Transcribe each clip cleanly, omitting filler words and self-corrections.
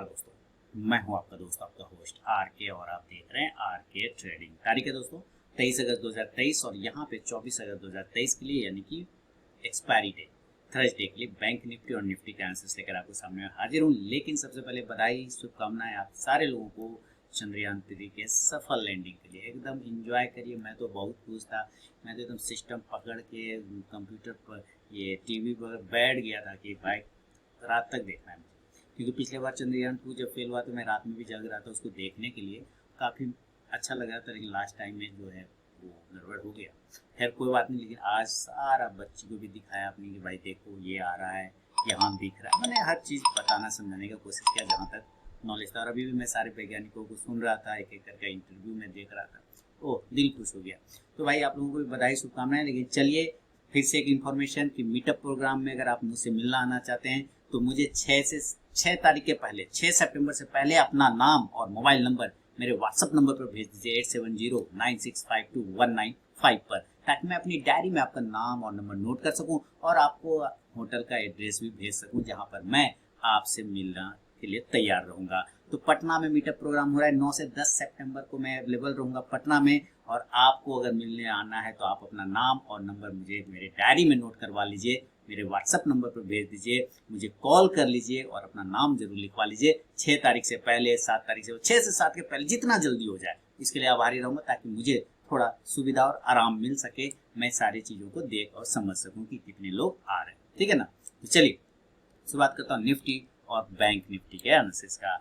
नमस्कार दोस्तों, मैं हूं आपका दोस्त आपका होस्ट आर के और आप देख रहे हैं आर के ट्रेडिंग। तारीख है दोस्तों 23 अगस्त 2023 और यहाँ पे 24 अगस्त 2023 के लिए यानी कि एक्सपायरी डे थर्सडे के लिए बैंक निफ्टी और निफ्टी के आंसर्स लेकर आपके सामने हाजिर हूँ। लेकिन सबसे पहले बधाई शुभकामनाएं आप सारे लोगों को चंद्रयान 3 के सफल लैंडिंग के लिए। एकदम इंजॉय करिए। मैं तो बहुत खुश था, मैं तो एकदम सिस्टम पकड़ के कंप्यूटर पर ये टीवी पर बैठ गया था कि भाई रात तक देखना है मुझे, क्योंकि पिछले बार चंद्रयान 2 जब फेल हुआ तो मैं रात में भी जग रहा था उसको देखने के लिए। काफ़ी अच्छा लग रहा था, लेकिन लास्ट टाइम में जो है वो गड़बड़ हो गया। खैर कोई बात नहीं, लेकिन आज सारा बच्ची को भी दिखाया आपने कि भाई देखो ये आ रहा है, यहाँ दिख रहा है। मैंने हर चीज़ बताना समझाने का कोशिश किया जहाँ तक नॉलेज था। और अभी भी मैं सारे वैज्ञानिकों को सुन रहा था, एक एक करके इंटरव्यू में देख रहा था। ओह, दिल खुश हो गया। तो भाई आप लोगों को भी बधाई शुभकामनाएं। लेकिन चलिए फिर से एक इन्फॉर्मेशन कि मीटअप प्रोग्राम में अगर आप मुझसे मिलना आना चाहते हैं तो मुझे 6 तारीख के पहले 6 सितंबर से पहले अपना नाम और मोबाइल नंबर मेरे व्हाट्सएप नंबर पर भेज दीजिए 8709652195 पर, ताकि मैं अपनी डायरी में आपका नाम और नंबर नोट कर सकूं और आपको होटल का एड्रेस भी भेज सकूं जहां पर मैं आपसे मिलना के लिए तैयार रहूंगा। तो पटना में मीटअप प्रोग्राम हो रहा है। 9 से 10 सितंबर को मैं अवेलेबल रहूंगा पटना में। और आपको अगर मिलने आना है तो आप अपना नाम और नंबर मुझे मेरे डायरी में नोट करवा लीजिए, मेरे व्हाट्सएप नंबर पर भेज दीजिए, मुझे कॉल कर लीजिए और अपना नाम जरूर लिखवा लीजिए। 6 तारीख से पहले, 7 तारीख से, 6 से 7 के पहले जितना जल्दी हो जाए, इसके लिए आभारी रहूँगा, ताकि मुझे थोड़ा सुविधा और आराम मिल सके, मैं सारी चीज़ों को देख और समझ सकूँ कि कितने लोग आ रहे हैं। ठीक है ना। तो चलिए शुरुआत करता हूँ निफ्टी और बैंक निफ्टी के एनालिसिस का।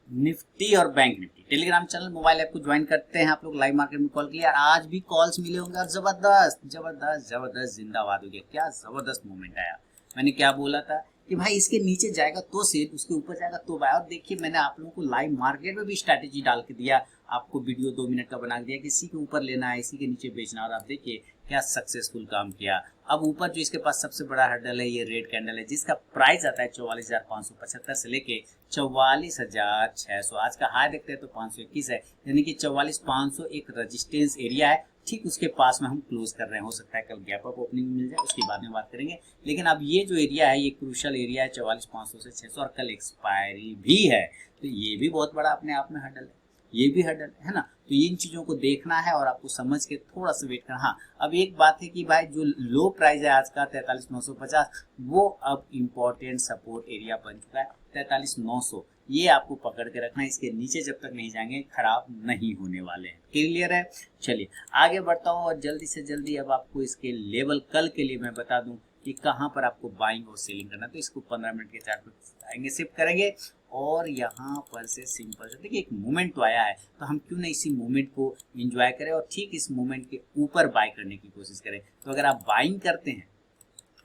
निफ्टी और bank Nifty Telegram channel mobile app को ज्वाइन करते हैं आप लोग लाइव मार्केट में कॉल के लिए। आज भी कॉल्स मिले होंगे और जबरदस्त जबरदस्त जबरदस्त जिंदाबाद हो गया। क्या जबरदस्त मोमेंट आया। मैंने क्या बोला था कि भाई इसके नीचे जाएगा तो सेल, उसके ऊपर जाएगा तो बाय। और देखिए मैंने आप लोगों को लाइव मार्केट में भी स्ट्रैटेजी डाल के दिया, आपको वीडियो 2 मिनट का बना दिया कि इसी के ऊपर लेना है, इसी के नीचे बेचना। और आप देखिए क्या सक्सेसफुल काम किया। अब ऊपर जो इसके पास सबसे बड़ा हर्डल है ये रेड कैंडल है, जिसका प्राइस आता है 44,575 से लेके 44,600। आज का हाई देखते हैं तो 521 है, यानी कि 44,500 एक रेजिस्टेंस एरिया है। ठीक उसके पास में हम क्लोज कर रहे हैं। हो सकता है कल गैप अप ओपनिंग मिल जाए, उसके बाद में बात करेंगे। लेकिन अब ये जो एरिया है ये क्रूशल एरिया है 44,500 से 600 और कल एक्सपायरी भी है, तो ये भी बहुत बड़ा अपने आप में हर्डल है, ये भी हर्डल है ना। तो इन चीज़ों को देखना है और आपको समझ के थोड़ा सा वेट करना। हाँ, अब एक बात है कि भाई जो लो प्राइस है आज का 43,950, वो अब इम्पोर्टेंट सपोर्ट एरिया बन चुका है 43,900। ये आपको पकड़ के रखना है, इसके नीचे जब तक नहीं जाएंगे खराब नहीं होने वाले हैं। क्लियर है। चलिए आगे बढ़ता हूँ और जल्दी से जल्दी अब आपको इसके लेवल कल के लिए मैं बता दूं कि कहाँ पर आपको बाइंग और सेलिंग करना है। तो इसको 15 मिनट के चार्ट पर आएंगे, शिफ्ट करेंगे और यहाँ पर से सिंपल से देखिए एक मूवमेंट तो आया है, तो हम क्यों नहीं इसी मूवमेंट को एंजॉय करें और ठीक इस मूवमेंट के ऊपर बाय करने की कोशिश करें। तो अगर आप बाइंग करते हैं,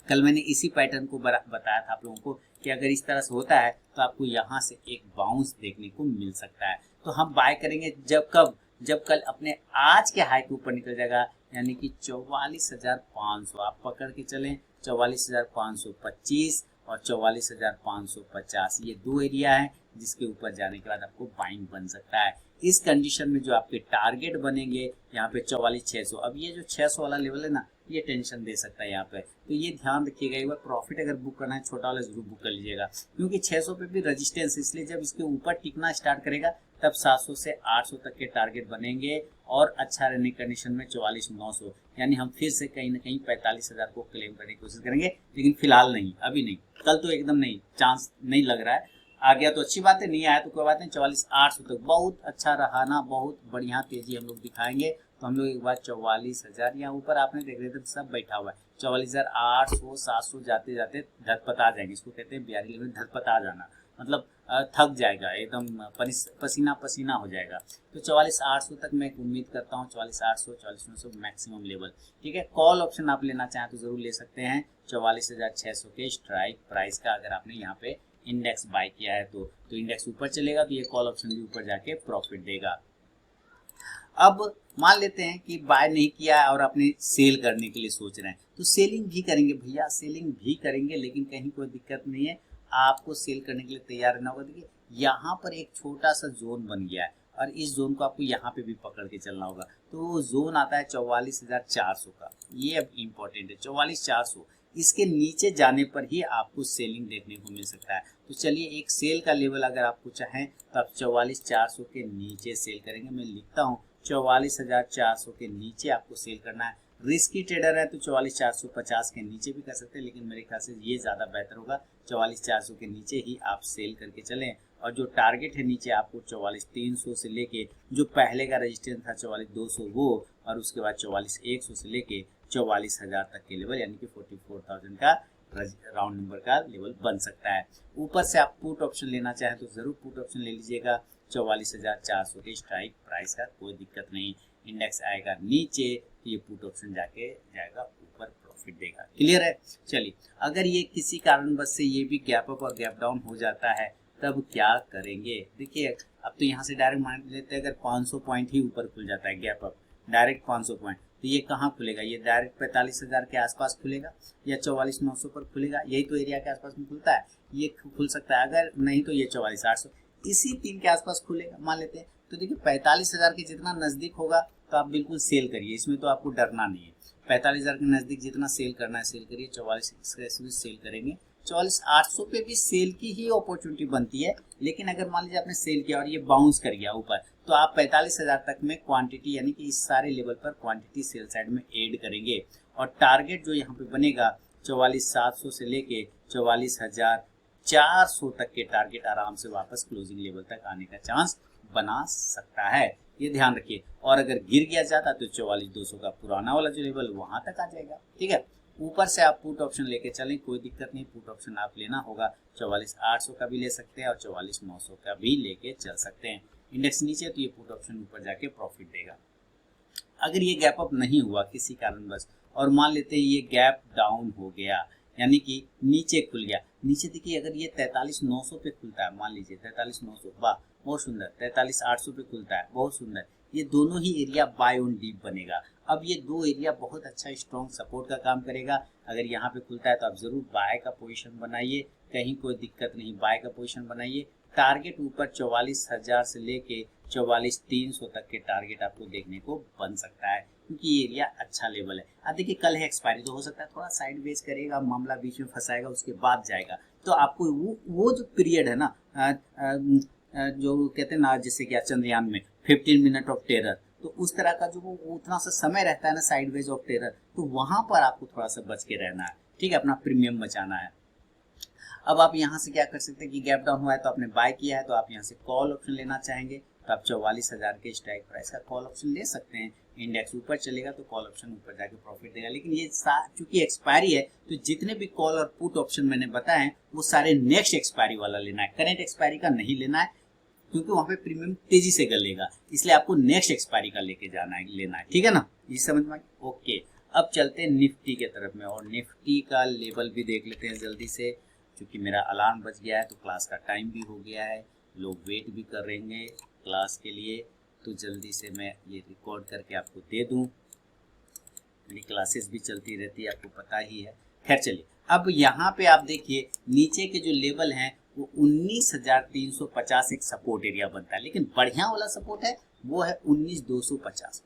कल मैंने इसी पैटर्न को बताया था आप लोगों को कि अगर इस तरह से होता है तो आपको यहाँ से एक बाउंस देखने को मिल सकता है। तो हम बाय करेंगे जब कल अपने आज के हाई के ऊपर निकल जाएगा, यानी कि 44,500 आप पकड़ के चलें। 44,525 और 44,550 ये दो एरिया है जिसके ऊपर जाने के बाद आपको बाइंग बन सकता है। इस कंडीशन में जो आपके टारगेट बनेंगे यहाँ पे 44,600। अब ये जो 600 वाला लेवल है ना, ये टेंशन दे सकता है यहाँ पे, तो ये ध्यान रखिएगा। एक बार प्रॉफिट अगर बुक करना है छोटा वाला जरूर बुक कर लीजिएगा, क्योंकि 600 पे भी रेजिस्टेंस, इसलिए जब इसके ऊपर टिकना स्टार्ट करेगा तब 700 से 800 तक के टारगेट बनेंगे और अच्छा रहने कंडीशन में 44,900, यानी हम फिर से कहीं ना कहीं 45,000 को क्लेम करने की कोशिश करेंगे। लेकिन फिलहाल नहीं, अभी नहीं, कल तो एकदम नहीं, चांस नहीं लग रहा है। आ गया तो अच्छी बात है, नहीं आया तो कोई बात नहीं। 44,800 तक बहुत अच्छा रहा ना, बहुत बढ़िया तेजी हम लोग दिखाएंगे। तो हम लोग एक बार 44,000 यहाँ ऊपर आपने देख रहे थे सब बैठा हुआ है, 44,800 700 जाते जाते धरपता जाएंगे। इसको कहते हैं बिहारी लेवल धरपता जाना, मतलब थक जाएगा, एकदम पसीना पसीना हो जाएगा। तो 44,800 तक मैं उम्मीद करता हूँ, 44,800 44,900 मैक्सिमम लेवल। ठीक है, कॉल ऑप्शन आप लेना चाहें तो जरूर ले सकते हैं 44,600 के स्ट्राइक प्राइस का। अगर आपने यहाँ पे इंडेक्स बाय किया है तो इंडेक्स ऊपर चलेगा तो ये कॉल ऑप्शन भी ऊपर जाके प्रॉफिट देगा। अब मान लेते हैं कि बाय नहीं किया है और आपने सेल करने के लिए सोच रहे हैं, तो सेलिंग भी करेंगे भैया, सेलिंग भी करेंगे, लेकिन कहीं कोई दिक्कत नहीं है। आपको सेल करने के लिए तैयार रहना होगा। देखिए यहाँ पर एक छोटा सा जोन बन गया है और इस जोन को आपको यहाँ पे भी पकड़ के चलना होगा। तो जोन आता है 44,400 का, ये अब इम्पोर्टेंट है 44,400। इसके नीचे जाने पर ही आपको सेलिंग देखने को मिल सकता है। तो चलिए एक सेल का लेवल अगर आपको चाहें तो आप 44,400 के नीचे सेल करेंगे। मैं लिखता हूँ 44,400 के नीचे आपको सेल करना है। रिस्की ट्रेडर है तो 44,450 के नीचे भी कर सकते हैं, लेकिन मेरे ख्याल से ये ज़्यादा बेहतर होगा। 44,400 के नीचे ही आप सेल करके चलें, और जो टारगेट है नीचे आपको 44,300 से लेके जो पहले का रजिस्टेंस था 44,200 वो, और उसके बाद 44,100 से लेके 44,000 तक के लेवल, यानी कि 44,000 का राउंड नंबर का लेवल बन सकता है। ऊपर से आप पुट ऑप्शन लेना चाहें तो ज़रूर पुट ऑप्शन ले लीजिएगा। 44,400 के स्ट्राइक प्राइस का कोई दिक्कत नहीं। इंडेक्स आएगा नीचे तो ये पुट ऑप्शन जाके जाएगा ऊपर, प्रॉफिट देगा। क्लियर है? चलिए, अगर ये किसी कारणवश से ये भी गैप अप और गैप डाउन हो जाता है तब क्या करेंगे? देखिए, अब तो यहाँ से डायरेक्ट मान लेते हैं अगर 500 पॉइंट ही ऊपर खुल जाता है गैप अप, डायरेक्ट 500 पॉइंट, तो ये कहाँ खुलेगा? ये डायरेक्ट 45,000 के आसपास खुलेगा या 44,900 पर खुलेगा। यही तो एरिया के आसपास में खुलता है, ये खुल सकता है। अगर नहीं तो ये 44,800 इसी 3 के आसपास खुलेगा मान लेते हैं। तो देखिए 45,000 के जितना नज़दीक होगा तो आप बिल्कुल सेल करिए, इसमें तो आपको डरना नहीं है। 45,000 के नज़दीक जितना सेल करना है सेल करिए। 44,000 सेल करेंगे, 44,800 पे भी सेल की ही अपॉर्चुनिटी बनती है। लेकिन अगर मान लीजिए आपने सेल किया और ये बाउंस कर गया ऊपर, तो आप 45,000 तक में क्वांटिटी, यानी कि इस सारे लेवल पर क्वांटिटी सेल साइड में ऐड करेंगे। और टारगेट जो यहाँ पे बनेगा 44,700 से लेके 44,400 तक के टारगेट आराम से वापस क्लोजिंग लेवल तक आने का चांस बना सकता है, ये ध्यान रखिए। और अगर गिर गया ज़्यादा तो 44,200 का पुराना वाला जो लेवल वहां तक आ जाएगा। ठीक है, ऊपर से आप पुट ऑप्शन लेके चलें, कोई दिक्कत नहीं। पुट ऑप्शन आप लेना होगा 44,800 का भी ले सकते हैं और 44,900 का भी लेके चल सकते हैं। इंडेक्स नीचे तो ये पुट ऑप्शन ऊपर जाके प्रॉफिट देगा। अगर ये गैप अप नहीं हुआ किसी कारणवश और मान लेते हैं ये गैप डाउन हो गया, यानी कि नीचे खुल गया, नीचे देखिए अगर ये 43,900 पे खुलता है, मान लीजिए 43,900, वाह बहुत सुंदर, 43,800 पे खुलता है, बहुत सुंदर, ये दोनों ही एरिया बाय ऑन डीप बनेगा। अब ये दो एरिया बहुत अच्छा स्ट्रॉन्ग सपोर्ट का काम करेगा। अगर यहाँ पे खुलता है तो आप जरूर बाय का पोजीशन बनाइए, कहीं कोई दिक्कत नहीं, बाय का पोजीशन बनाइए। टारगेट ऊपर 44,000 से लेके 44,300 तक के टारगेट आपको देखने को बन सकता है, क्योंकि ये एरिया अच्छा लेवल है। अब देखिए कल है एक्सपायरी, तो हो सकता है थोड़ा साइड वेज करेगा, मामला बीच में फंसाएगा, उसके बाद जाएगा। तो आपको वो जो पीरियड है ना, जो कहते हैं ना, जैसे कि चंद्रयान में 15 मिनट ऑफ टेरर, तो उस तरह का जो वो उतना सा समय रहता है ना साइडवेज ऑफ टेरर, तो वहां पर आपको थोड़ा सा बच के रहना है। ठीक है, अपना प्रीमियम बचाना है। अब आप यहाँ से क्या कर सकते हैं कि गैप डाउन हुआ है तो आपने बाय किया है, तो आप यहाँ से कॉल ऑप्शन लेना चाहेंगे तो आप 44,000 के स्ट्राइक प्राइस का कॉल ऑप्शन ले सकते हैं। इंडेक्स ऊपर चलेगा तो कॉल ऑप्शन ऊपर जाके प्रॉफिट देगा। लेकिन ये चूंकि एक्सपायरी है तो जितने भी कॉल और पुट ऑप्शन मैंने बताए वो सारे नेक्स्ट एक्सपायरी वाला लेना है, करेंट एक्सपायरी का नहीं लेना है, क्योंकि वहां पे प्रीमियम तेजी से गलेगा, इसलिए आपको नेक्स्ट एक्सपायरी का लेके जाना है, लेना है। ठीक है ना, ये समझ में? ओके, अब चलते हैं निफ्टी के तरफ में, और निफ्टी का लेवल भी देख लेते हैं जल्दी से। क्योंकि मेरा अलार्म बज गया है तो क्लास का टाइम भी हो गया है, लोग वेट भी कर रहेंगे क्लास के लिए, तो जल्दी से मैं ये रिकॉर्ड करके आपको दे दूं। मेरी क्लासेस भी चलती रहती है, आपको पता ही है। खैर चलिए, अब यहाँ पे आप देखिए नीचे के जो लेवल हैं वो 19,350 एक सपोर्ट एरिया बनता है, लेकिन बढ़िया वाला सपोर्ट है वो है 19,250।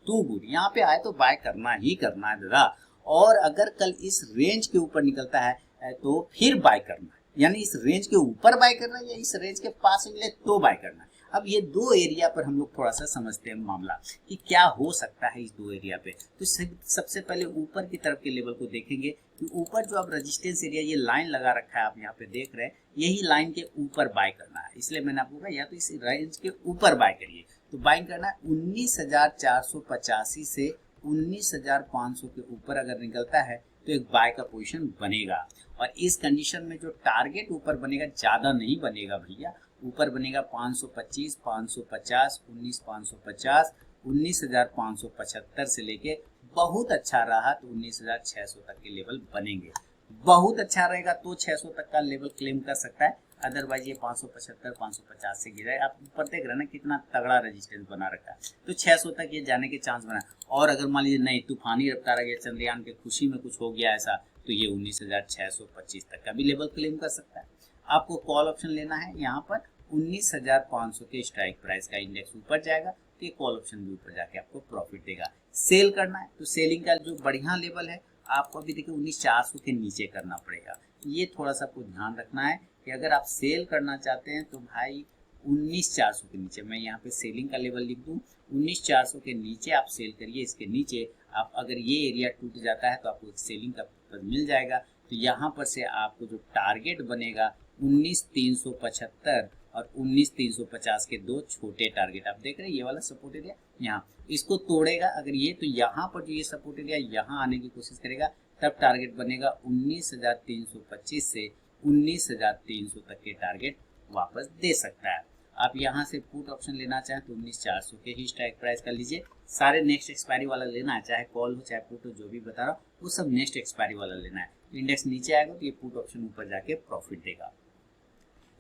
टू गुड, यहाँ पे आए तो बाय करना ही करना है दादा। और अगर कल इस रेंज के ऊपर निकलता है तो फिर बाय करना है, यानी इस रेंज के ऊपर बाय करना है या इस रेंज के पास मिले तो बाय करना है। अब ये दो एरिया पर हम लोग थोड़ा सा समझते हैं मामला कि क्या हो सकता है इस दो एरिया पे। तो सबसे पहले ऊपर की तरफ के लेवल को देखेंगे कि ऊपर जो अब रेजिस्टेंस एरिया ये लाइन लगा रखा है, आप यहाँ पे देख रहे हैं, यही लाइन के ऊपर बाय करना है। इसलिए मैंने आपको कहा या तो इस रेंज के ऊपर बाय करिए, तो बाइंग करना है 19,485 से 19,500 के ऊपर अगर निकलता है तो एक बाय का पोजीशन बनेगा। और इस कंडीशन में जो टारगेट ऊपर बनेगा ज्यादा नहीं बनेगा भैया, ऊपर बनेगा 525, 550, 19,550, 19,575 से लेके बहुत अच्छा रहा तो 19,600 तक के लेवल बनेंगे। बहुत अच्छा रहेगा तो 600 तक का लेवल क्लेम कर सकता है, अदरवाइज ये 575, 550 से गिरा है। आप ऊपर देख रहे हैं ना कितना तगड़ा रेजिस्टेंस बना रखा है, तो 600 तक ये जाने के चांस बना। और अगर मान लीजिए नहीं तूफानी रफ्तार आ गया, चंद्रयान के खुशी में कुछ हो गया ऐसा, तो ये 19,625 तक का भी लेवल क्लेम कर सकता है। आपको कॉल ऑप्शन लेना है, यहाँ पर 19,500 के स्ट्राइक प्राइस का इंडेक्स ऊपर जाएगा तो ये कॉल ऑप्शन भी ऊपर जाके आपको प्रॉफिट देगा। सेल करना है तो सेलिंग का जो बढ़िया लेवल है आपको अभी देखिए 19,400 के नीचे करना पड़ेगा। ये थोड़ा सा आपको ध्यान रखना है कि अगर आप सेल करना चाहते हैं तो भाई 19,400 के नीचे, मैं यहाँ पे सेलिंग का लेवल लिख दूँ, 19,400 के नीचे आप सेल करिए। इसके नीचे आप अगर ये एरिया टूट जाता है तो आपको सेलिंग का पद मिल जाएगा। तो यहाँ पर से आपको जो टारगेट बनेगा 19,375 और 19,350 के दो छोटे टारगेट आप देख रहे हैं, ये वाला सपोर्ट एरिया यहाँ, इसको तोड़ेगा अगर ये, तो यहाँ पर जो ये सपोर्ट एरिया यहाँ आने की कोशिश करेगा, तब टारगेट बनेगा 19,325 से 19,300 तक के टारगेट वापस दे सकता है। आप यहाँ से पुट ऑप्शन लेना चाहें तो 19,400 के ही स्ट्राइक प्राइस का लीजिए। सारे नेक्स्ट एक्सपायरी वाला लेना है, चाहे कॉल हो चाहे पुट हो, जो भी बता रहा हूँ वो सब नेक्स्ट एक्सपायरी वाला लेना है। इंडेक्स नीचे आएगा तो ये पुट ऑप्शन ऊपर जाके प्रॉफिट देगा।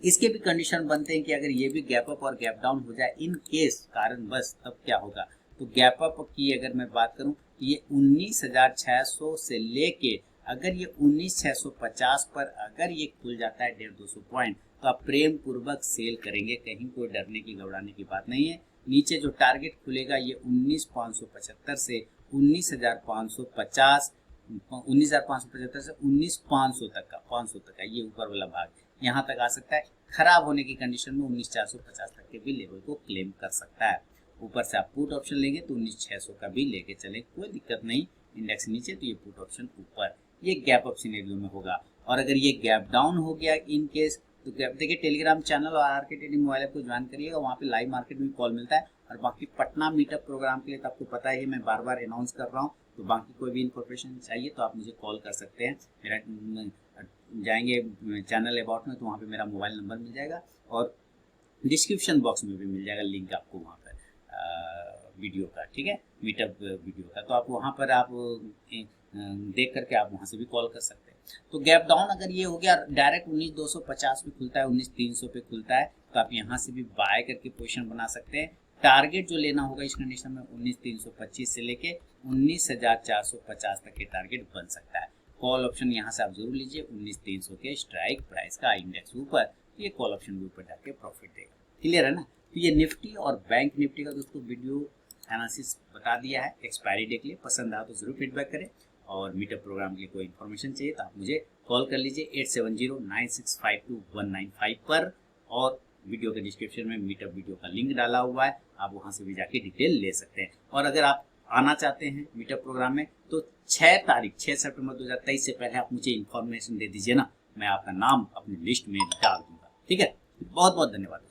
इसके भी कंडीशन बनते हैं कि अगर ये भी गैप अप और गैप डाउन हो जाए इन केस कारण बस, तब क्या होगा। तो गैप अप की अगर मैं बात करूं तो ये 19,600 से लेके अगर ये 19,650 पर अगर ये खुल जाता है 150-200 पॉइंट, तो आप प्रेम पूर्वक सेल करेंगे, कहीं कोई डरने की घबराने की बात नहीं है। नीचे जो टारगेट खुलेगा ये 19,575 से 19,550, 19,575 से 19,500 तक का, 500 तक का ये ऊपर वाला भाग यहाँ तक आ सकता है। खराब होने की कंडीशन में 19,450 तक के भी लेवल को क्लेम कर सकता है। ऊपर से आप पुट ऑप्शन लेंगे तो 19,600 का भी लेके चले, कोई दिक्कत नहीं। इंडेक्स नीचे तो ये पुट ऑप्शन ऊपर, ये गैप अप सिनेरियो में होगा। और अगर ये गैप डाउन हो गया इन केस, तो गैप देखिए टेलीग्राम चैनल और आरके ट्रेडिंग मोबाइल ऐप को ज्वाइन करिएगा, वहाँ पे लाइव मार्केट में कॉल मिलता है। और बाकी पटना मीटअप प्रोग्राम के लिए तो आपको पता है मैं बार बार अनाउंस कर रहा हूँ, तो बाकी कोई भी इन्फॉर्मेशन चाहिए तो आप मुझे कॉल कर सकते हैं। मेरा जाएंगे चैनल अबाउट में तो वहाँ पे मेरा मोबाइल नंबर मिल जाएगा और डिस्क्रिप्शन बॉक्स में भी मिल जाएगा लिंक आपको वहाँ पर वीडियो का, ठीक है, मीटअप वीडियो का। तो आप वहाँ पर आप देख करके आप वहाँ से भी कॉल कर सकते हैं। तो गैप डाउन अगर ये हो गया डायरेक्ट 19,250 पे खुलता है, 19,300 पे खुलता है, तो आप यहाँ से भी बाय करके पोजीशन बना सकते हैं। टारगेट जो लेना होगा इस कंडीशन में 19,325 से लेके 19,450 तक के टारगेट बन सकता है। कॉल ऑप्शन यहाँ से आप जरूर लीजिए 19,300 के स्ट्राइक प्राइस का, इंडेक्स ऊपर, ये कॉल ऑप्शन भी ऊपर जाके प्रॉफिट देगा। क्लियर है ना। तो ये निफ्टी और बैंक निफ्टी का दोस्तों वीडियो एनालिसिस बता दिया है एक्सपायरी डे के लिए। पसंद आया तो जरूर फीडबैक करें और मीटअप प्रोग्राम के लिए कोई इन्फॉर्मेशन चाहिए तो आप मुझे कॉल कर लीजिए 8709652195 पर। और वीडियो के डिस्क्रिप्शन में मीटअप वीडियो का लिंक डाला हुआ है, आप वहाँ से भी जाके डिटेल ले सकते हैं। और अगर आप आना चाहते हैं मीटअप प्रोग्राम में तो 6 सितंबर 2023 से पहले आप मुझे इन्फॉर्मेशन दे दीजिए ना, मैं आपका नाम अपनी लिस्ट में डाल दूंगा। ठीक है, बहुत बहुत धन्यवाद।